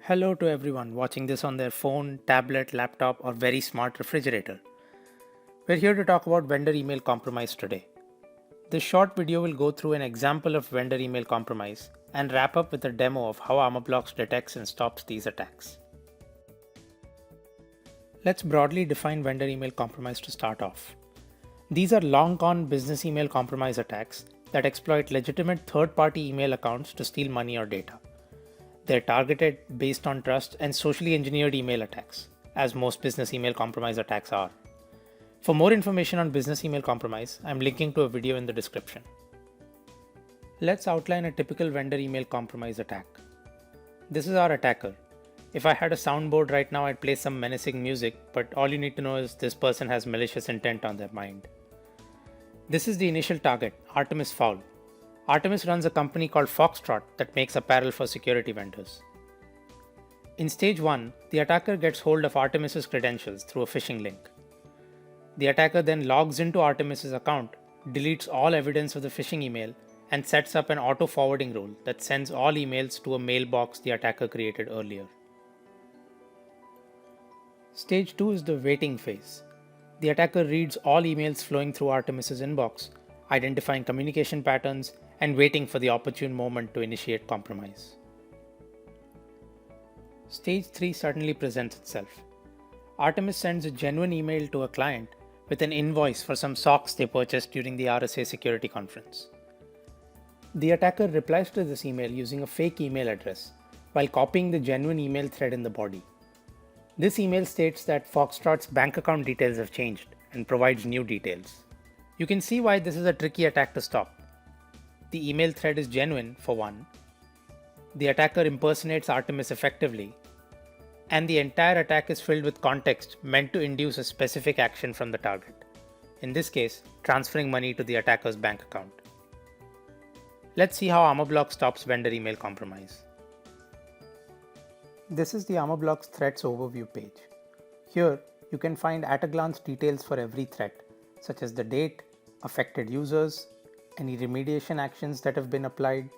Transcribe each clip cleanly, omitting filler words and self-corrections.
Hello to everyone watching this on their phone, tablet, laptop, or very smart refrigerator. We're here to talk about vendor email compromise today. This short video will go through an example of vendor email compromise and wrap up with a demo of how Armorblox detects and stops these attacks. Let's broadly define vendor email compromise to start off. These are long-con business email compromise attacks that exploit legitimate third-party email accounts to steal money or data. They're targeted based on trust and socially engineered email attacks, as most business email compromise attacks are. For more information on business email compromise, I'm linking to a video in the description. Let's outline a typical vendor email compromise attack. This is our attacker. If I had a soundboard right now, I'd play some menacing music, but all you need to know is this person has malicious intent on their mind. This is the initial target, Artemis Fowl. Artemis runs a company called Foxtrot that makes apparel for security vendors. In stage 1, the attacker gets hold of Artemis's credentials through a phishing link. The attacker then logs into Artemis's account, deletes all evidence of the phishing email, and sets up an auto-forwarding rule that sends all emails to a mailbox the attacker created earlier. Stage 2 is the waiting phase. The attacker reads all emails flowing through Artemis's inbox, identifying communication patterns, and waiting for the opportune moment to initiate compromise. Stage 3 suddenly presents itself. Artemis sends a genuine email to a client with an invoice for some socks they purchased during the RSA security conference. The attacker replies to this email using a fake email address while copying the genuine email thread in the body. This email states that Foxtrot's bank account details have changed and provides new details. You can see why this is a tricky attack to stop. The email thread is genuine, for one. The attacker impersonates Artemis effectively. And the entire attack is filled with context meant to induce a specific action from the target. In this case, transferring money to the attacker's bank account. Let's see how Armorblox stops vendor email compromise. This is the Armorblox threats overview page. Here, you can find at-a-glance details for every threat, such as the date, affected users, any remediation actions that have been applied,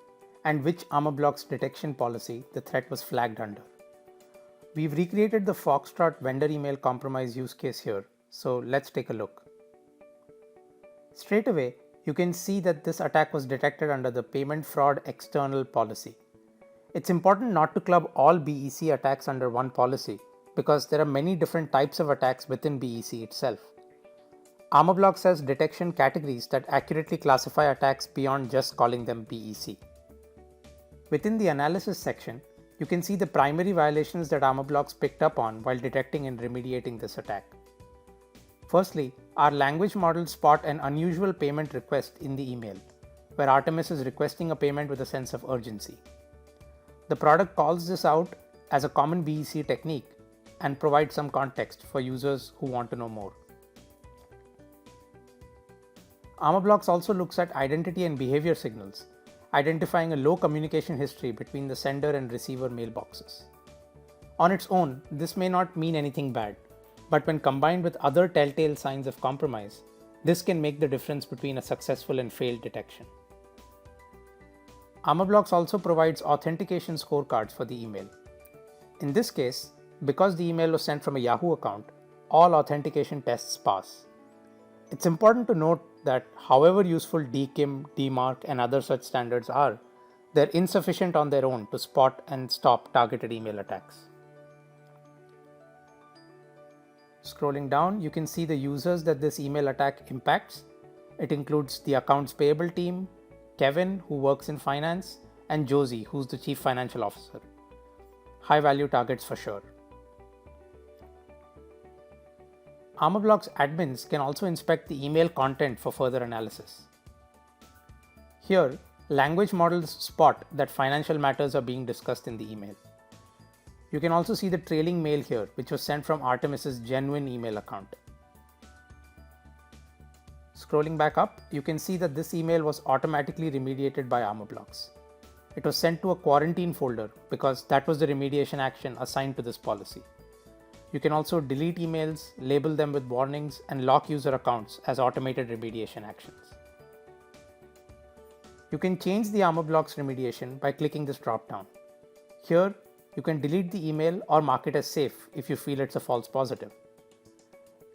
and which Armorblox detection policy the threat was flagged under. We've recreated the Foxtrot vendor email compromise use case here, so let's take a look. Straight away, you can see that this attack was detected under the payment fraud external policy. It's important not to club all BEC attacks under one policy because there are many different types of attacks within BEC itself. Armorblox has detection categories that accurately classify attacks beyond just calling them BEC. Within the analysis section, you can see the primary violations that Armorblox picked up on while detecting and remediating this attack. Firstly, our language models spot an unusual payment request in the email, where Artemis is requesting a payment with a sense of urgency. The product calls this out as a common BEC technique and provides some context for users who want to know more. Armorblox also looks at identity and behavior signals, identifying a low communication history between the sender and receiver mailboxes. On its own, this may not mean anything bad, but when combined with other telltale signs of compromise, this can make the difference between a successful and failed detection. Armorblox also provides authentication scorecards for the email. In this case, because the email was sent from a Yahoo account, all authentication tests pass. It's important to note that however useful DKIM, DMARC, and other such standards are, they're insufficient on their own to spot and stop targeted email attacks. Scrolling down, you can see the users that this email attack impacts. It includes the accounts payable team, Kevin, who works in finance, and Josie, who's the chief financial officer. High value targets for sure. Armorblox admins can also inspect the email content for further analysis. Here, language models spot that financial matters are being discussed in the email. You can also see the trailing mail here, which was sent from Artemis's genuine email account. Scrolling back up, you can see that this email was automatically remediated by Armorblox. It was sent to a quarantine folder because that was the remediation action assigned to this policy. You can also delete emails, label them with warnings, and lock user accounts as automated remediation actions. You can change the Armorblox remediation by clicking this drop-down. Here, you can delete the email or mark it as safe if you feel it's a false positive.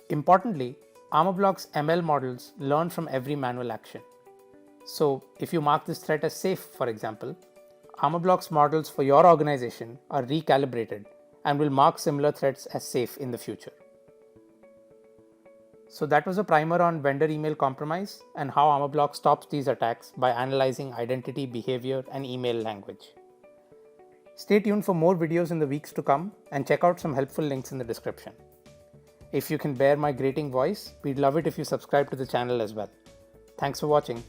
Importantly, Armorblox ML models learn from every manual action. So if you mark this threat as safe, for example, Armorblox models for your organization are recalibrated and will mark similar threats as safe in the future. So that was a primer on vendor email compromise and how Armorblox stops these attacks by analyzing identity, behavior, and email language. Stay tuned for more videos in the weeks to come and check out some helpful links in the description. If you can bear my grating voice, we'd love it if you subscribe to the channel as well. Thanks for watching.